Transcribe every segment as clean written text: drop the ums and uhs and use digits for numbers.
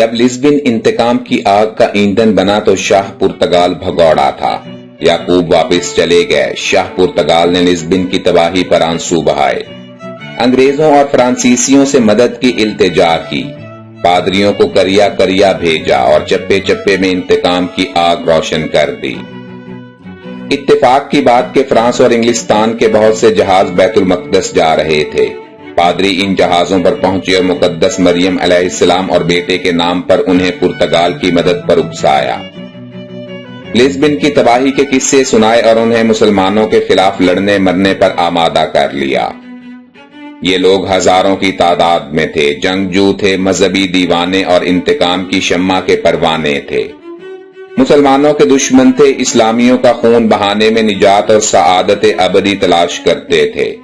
جب لزبن انتقام کی آگ کا ایندھن بنا تو شاہ پرتگال بھگوڑا تھا۔ یعقوب واپس چلے گئے۔ شاہ پرتگال نے لزبن کی تباہی پر آنسو بہائے، انگریزوں اور فرانسیسیوں سے مدد کی التجا کی، پادریوں کو کریا کریا بھیجا اور چپے چپے میں انتقام کی آگ روشن کر دی۔ اتفاق کی بات کہ فرانس اور انگلستان کے بہت سے جہاز بیت المقدس جا رہے تھے۔ پادری ان جہازوں پر پہنچے اور مقدس مریم علیہ السلام اور بیٹے کے نام پر انہیں پرتگال کی مدد پر اکسایا۔ لزبن کی تباہی کے قصے سنائے اور انہیں مسلمانوں کے خلاف لڑنے مرنے پر آمادہ کر لیا۔ یہ لوگ ہزاروں کی تعداد میں تھے، جنگجو تھے، مذہبی دیوانے اور انتقام کی شمع کے پروانے تھے۔ مسلمانوں کے دشمن تھے، اسلامیوں کا خون بہانے میں نجات اور سعادت ابدی تلاش کرتے تھے۔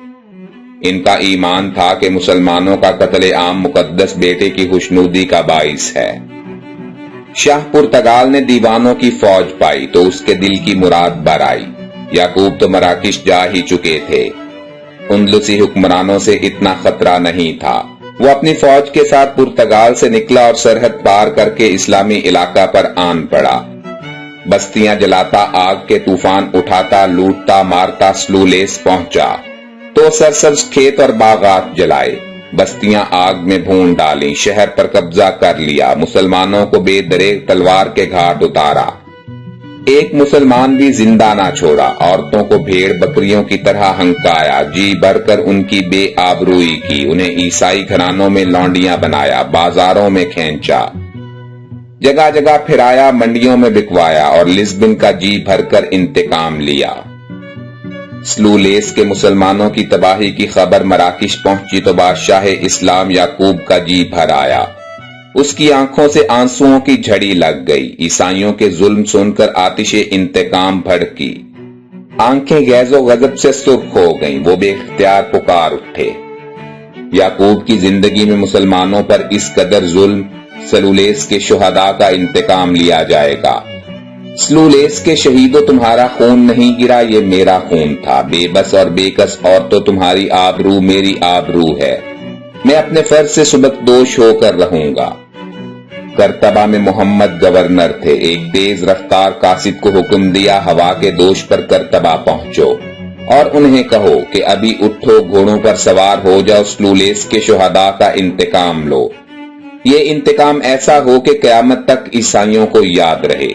ان کا ایمان تھا کہ مسلمانوں کا قتل عام مقدس بیٹے کی خوشنودی کا باعث ہے۔ شاہ پرتگال نے دیوانوں کی فوج پائی تو اس کے دل کی مراد بر آئی۔ یعقوب تو مراکش جا ہی چکے تھے، اندلسی حکمرانوں سے اتنا خطرہ نہیں تھا۔ وہ اپنی فوج کے ساتھ پرتگال سے نکلا اور سرحد پار کر کے اسلامی علاقہ پر آن پڑا۔ بستیاں جلاتا، آگ کے طوفان اٹھاتا، لوٹتا مارتا سلولیس پہنچا تو سرسبز کھیت اور باغات جلائے، بستیاں آگ میں بھون ڈالی، شہر پر قبضہ کر لیا، مسلمانوں کو بے دریغ تلوار کے گھاٹ اتارا۔ ایک مسلمان بھی زندہ نہ چھوڑا، عورتوں کو بھیڑ بکریوں کی طرح ہنکایا، جی بھر کر ان کی بے آبروئی کی، انہیں عیسائی گھرانوں میں لونڈیاں بنایا، بازاروں میں کھینچا، جگہ جگہ پھرایا، منڈیوں میں بکوایا اور لزبن کا جی بھر کر انتقام لیا۔ سلولیس کے مسلمانوں کی تباہی کی خبر مراکش پہنچی تو بادشاہ اسلام یعقوب کا جی بھر آیا، اس کی آنکھوں سے آنسوؤں کی جھڑی لگ گئی، عیسائیوں کے ظلم سن کر آتش انتقام بھڑکی، آنکھیں غیظ و غضب سے سرخ ہو گئیں، وہ بے اختیار پکار اٹھے۔ یعقوب کی زندگی میں مسلمانوں پر اس قدر ظلم، سلولیس کے شہداء کا انتقام لیا جائے گا۔ سلولیس کے شہیدوں تمہارا خون نہیں گرا، یہ میرا خون تھا، بے بس اور بے کس عورتوں تمہاری آبرو میری آبرو ہے، میں اپنے فرض سے سبکدوش ہو کر رہوں گا۔ کرتبہ میں محمد گورنر تھے، ایک تیز رفتار قاصد کو حکم دیا، ہوا کے دوش پر کرتبہ پہنچو اور انہیں کہو کہ ابھی اٹھو، گھوڑوں پر سوار ہو جاؤ، سلولیس کے شہداء کا انتقام لو، یہ انتقام ایسا ہو کہ قیامت تک عیسائیوں کو یاد رہے۔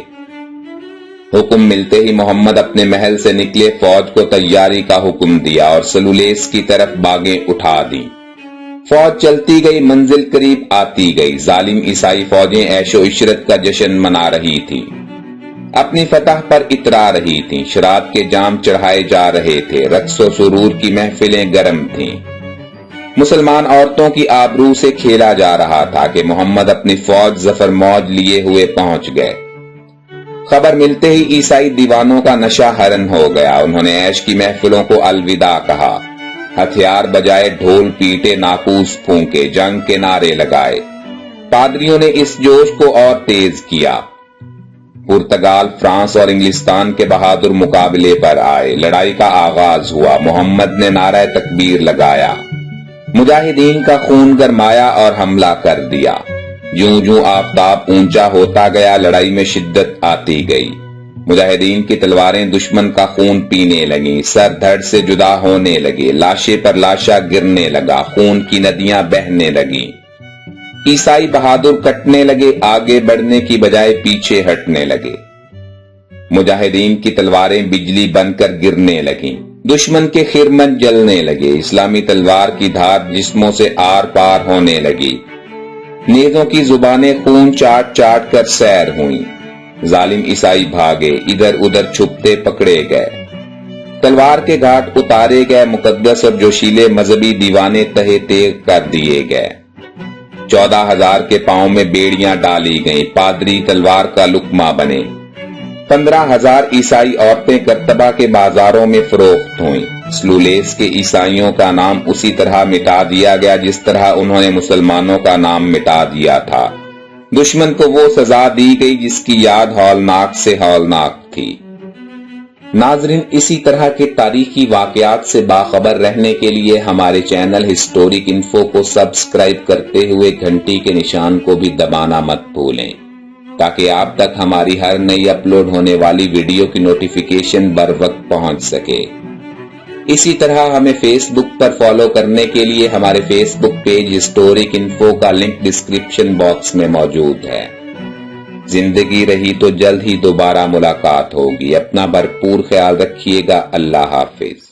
حکم ملتے ہی محمد اپنے محل سے نکلے، فوج کو تیاری کا حکم دیا اور سلولیس کی طرف باغیں اٹھا دیں۔ فوج چلتی گئی، منزل قریب آتی گئی، ظالم عیسائی فوجیں عیش و عشرت کا جشن منا رہی تھی، اپنی فتح پر اترا رہی تھیں، شراب کے جام چڑھائے جا رہے تھے، رقص و سرور کی محفلیں گرم تھیں، مسلمان عورتوں کی آبرو سے کھیلا جا رہا تھا کہ محمد اپنی فوج ظفر موج لیے ہوئے پہنچ گئے۔ خبر ملتے ہی عیسائی دیوانوں کا نشہ حرن ہو گیا، انہوں نے عیش کی محفلوں کو الوداع کہا، ہتھیار بجائے، ڈھول پیٹے، ناقوس پھونکے، جنگ کے نعرے لگائے۔ پادریوں نے اس جوش کو اور تیز کیا۔ پرتگال، فرانس اور انگلستان کے بہادر مقابلے پر آئے، لڑائی کا آغاز ہوا، محمد نے نعرہ تکبیر لگایا، مجاہدین کا خون گرمایا اور حملہ کر دیا۔ جوں جوں آفتاب اونچا ہوتا گیا، لڑائی میں شدت آتی گئی، مجاہدین کی تلواریں دشمن کا خون پینے لگیں، سر دھڑ سے جدا ہونے لگے، لاشے پر لاشا گرنے لگا، خون کی ندیاں بہنے لگیں، عیسائی بہادر کٹنے لگے، آگے بڑھنے کی بجائے پیچھے ہٹنے لگے، مجاہدین کی تلواریں بجلی بن کر گرنے لگیں، دشمن کے خرمن جلنے لگے، اسلامی تلوار کی دھار جسموں سے آر پار ہونے لگی، نیزوں کی زبانیں خون چاٹ چاٹ کر سیر ہوئیں، ظالم عیسائی بھاگے، ادھر ادھر چھپتے پکڑے گئے، تلوار کے گھاٹ اتارے گئے، مقدس اور جوشیلے مذہبی دیوانے تہے تیغ کر دیے گئے، 14,000 کے پاؤں میں بیڑیاں ڈالی گئیں، پادری تلوار کا لقمہ بنے، 15,000 عیسائی عورتیں کرتبہ کے بازاروں میں فروخت ہوئیں۔ سلولیس کے عیسائیوں کا نام اسی طرح مٹا دیا گیا جس طرح انہوں نے مسلمانوں کا نام مٹا دیا تھا۔ دشمن کو وہ سزا دی گئی جس کی یاد ہولناک سے ہولناک تھی۔ ناظرین، اسی طرح کے تاریخی واقعات سے باخبر رہنے کے لیے ہمارے چینل ہسٹورک انفو کو سبسکرائب کرتے ہوئے گھنٹی کے نشان کو بھی دبانا مت بھولیں تاکہ آپ تک ہماری ہر نئی اپلوڈ ہونے والی ویڈیو کی نوٹیفیکیشن بر وقت پہنچ سکے۔ اسی طرح ہمیں فیس بک پر فالو کرنے کے لیے ہمارے فیس بک پیج ہسٹورک انفو کا لنک ڈسکرپشن باکس میں موجود ہے۔ زندگی رہی تو جلد ہی دوبارہ ملاقات ہوگی۔ اپنا بھرپور خیال رکھیے گا۔ اللہ حافظ۔